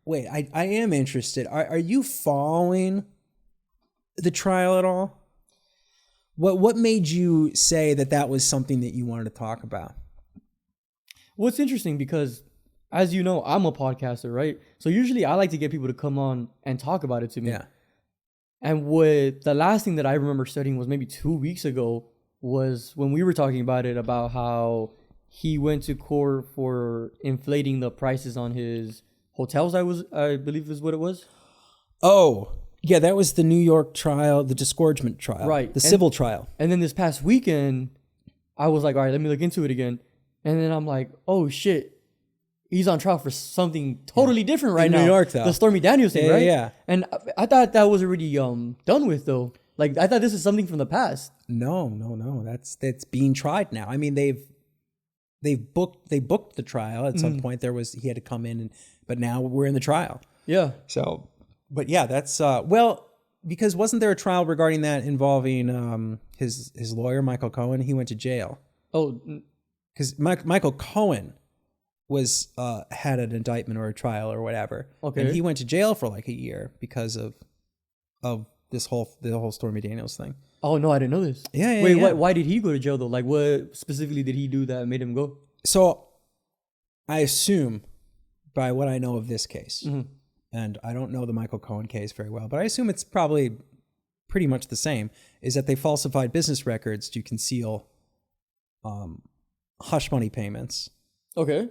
wait, I am interested. Are you following the trial at all? What made you say that was something that you wanted to talk about? Well, it's interesting because, as you know, I'm a podcaster, right? So usually I like to get people to come on and talk about it to me. Yeah. And the last thing that I remember studying was maybe 2 weeks ago was when we were talking about it, about how he went to court for inflating the prices on his hotels, I believe is what it was. Oh, yeah, that was the New York trial, the disgorgement trial. Right. The civil trial. And then this past weekend, I was like, all right, let me look into it again. And then I'm like, oh shit, he's on trial for something totally different right now. In New York, though. The Stormy Daniels thing, right? Yeah. And I thought that was already done with, though. Like, I thought this is something from the past. No. That's being tried now. I mean, they booked the trial at some point. He had to come in, but now we're in the trial. Yeah. So, but yeah, that's because wasn't there a trial regarding that involving his lawyer Michael Cohen? He went to jail. Oh, because Michael Cohen was had an indictment or a trial or whatever. Okay. And he went to jail for like a year because of the whole Stormy Daniels thing. oh no, I didn't know this. Yeah. Wait, yeah. why did he go to jail though? Like, what specifically did he do that made him go? So I assume, by what I know of this case, and I don't know the Michael Cohen case very well, but I assume it's probably pretty much the same, is that they falsified business records to conceal hush money payments. Okay.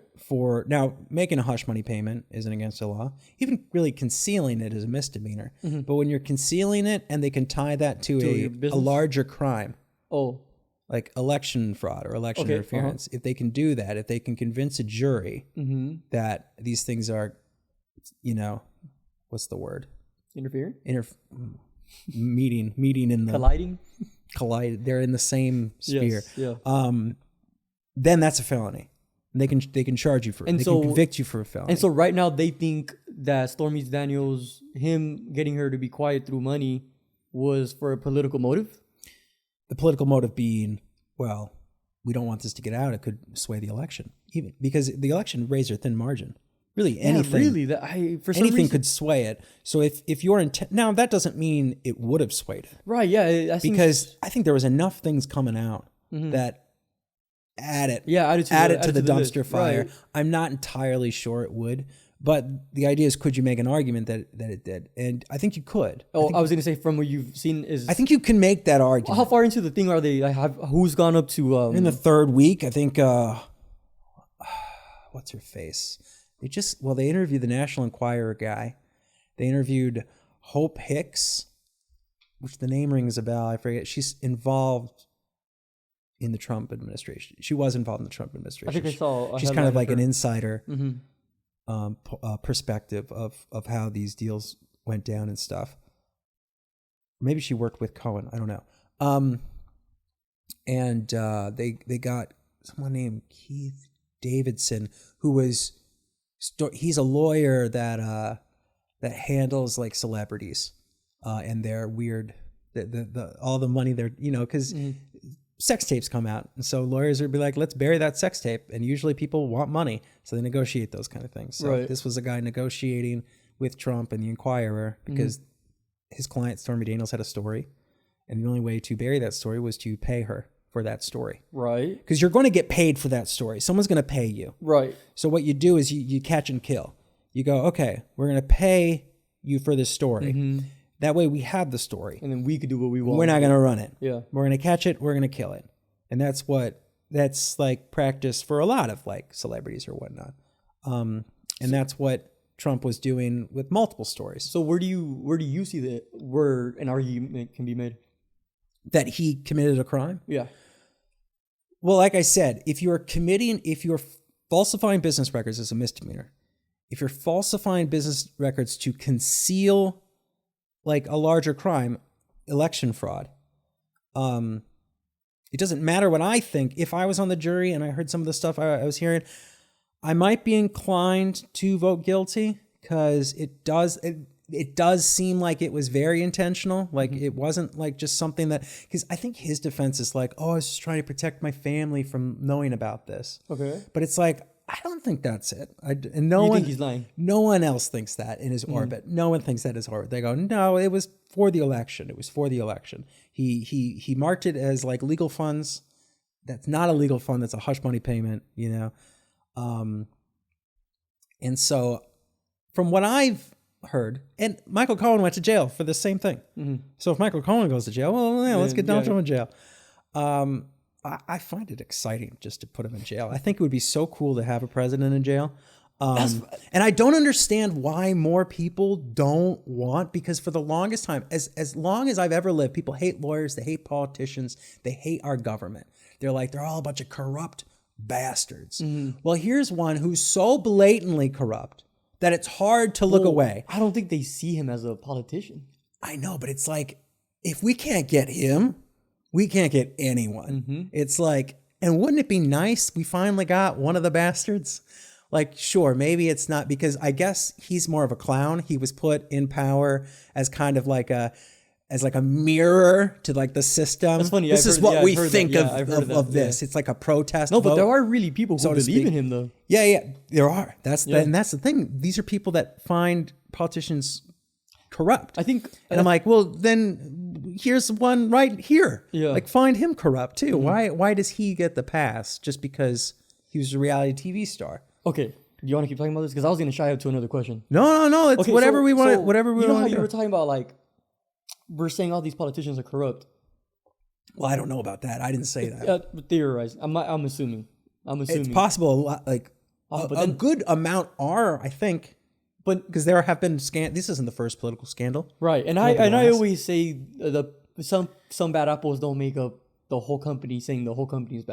Now, making a hush money payment isn't against the law. Even really concealing it is a misdemeanor. But when you're concealing it and they can tie that to a larger crime, like election fraud or election interference, if they can do that, if they can convince a jury that these things are, what's the word? Interfering? Meeting in the... Colliding? Collide. They're in the same sphere. Yes, yeah. Then that's a felony. They can charge you for it. They can convict you for a felony. And so right now they think that Stormy Daniels, him getting her to be quiet through money, was for a political motive? The political motive being, well, we don't want this to get out. It could sway the election, even because the election razor thin margin. Really, anything. Yeah, really. Anything could sway it. So if you're now that doesn't mean it would have swayed it, right? Yeah, because I think there was enough things coming out that added to the dumpster fire. Right. I'm not entirely sure it would, but the idea is, could you make an argument that it did? And I think you could. I was going to say, from what you've seen, I think you can make that argument. How far into the thing are they? Who's gone up to? In the third week, I think. What's her face? They interviewed the National Enquirer guy. They interviewed Hope Hicks, which the name rings a bell. I forget. She's involved in the Trump administration. She was involved in the Trump administration. I think I saw. She's kind of like an insider perspective of how these deals went down and stuff. Maybe she worked with Cohen. I don't know. And they got someone named Keith Davidson, who was he's a lawyer that handles like celebrities and their weird the all the money they're because. Sex tapes come out, and so lawyers would be like, let's bury that sex tape, and usually people want money, so they negotiate those kind of things. So This was a guy negotiating with Trump and the Enquirer because his client Stormy Daniels had a story, and the only way to bury that story was to pay her for that story. Right. Because you're going to get paid for that story. Someone's going to pay you. Right. So what you do is you catch and kill. You go, okay, we're going to pay you for this story. That way we have the story. And then we could do what we want. We're not going to run it. Yeah. We're going to catch it. We're going to kill it. And that's like practice for a lot of like celebrities or whatnot. And that's what Trump was doing with multiple stories. So where do you see that where an argument can be made? That he committed a crime? Yeah. Well, like I said, if you're falsifying business records as a misdemeanor, if you're falsifying business records to conceal like a larger crime, election fraud, it doesn't matter what I think. If I was on the jury and I heard some of the stuff I was hearing, I might be inclined to vote guilty because it does seem like it was very intentional. Like it wasn't like just something because I think his defense is like, oh, I was just trying to protect my family from knowing about this. Okay. But it's like, I don't think that's it. And no You one, think he's lying? no one else thinks that in his orbit. No one thinks that in his orbit. They go, no, it was for the election. It was for the election. He marked it as like legal funds. That's not a legal fund. That's a hush money payment, you know? And so from what I've heard, and Michael Cohen went to jail for the same thing. So if Michael Cohen goes to jail, well, yeah, let's get Donald Trump in jail. I find it exciting just to put him in jail. I think it would be so cool to have a president in jail. And I don't understand why more people don't want, because for the longest time, as long as I've ever lived, people hate lawyers, they hate politicians, they hate our government. They're like, they're all a bunch of corrupt bastards. Well, here's one who's so blatantly corrupt that it's hard to look away. I don't think they see him as a politician. I know, but it's like, if we can't get him, we can't get anyone. It's like, and wouldn't it be nice we finally got one of the bastards? Like, sure, maybe it's not, because I guess he's more of a clown. He was put in power as kind of like a mirror to like the system. That's funny. This is what we think of this. Yeah. It's like a protest. No, but vote, there are really people who believe in him, though. Yeah, there are. And that's the thing. These are people that find politicians corrupt. I think, and I'm like, well, then here's one right here. Yeah. Like, find him corrupt too. Why does he get the pass just because he was a reality TV star? Okay. Do you want to keep talking about this? Because I was going to shy up to another question. No. It's Okay, whatever we want. so Whatever we you know want how to you do. were talking about, like, we're saying all these politicians are corrupt. Well, I don't know about that. I didn't say that. Theorize. I'm assuming. It's possible. A lot, like a good amount are, I think. But because there have been this isn't the first political scandal, right? And I always say some bad apples don't make up the whole company, saying the whole company is bad.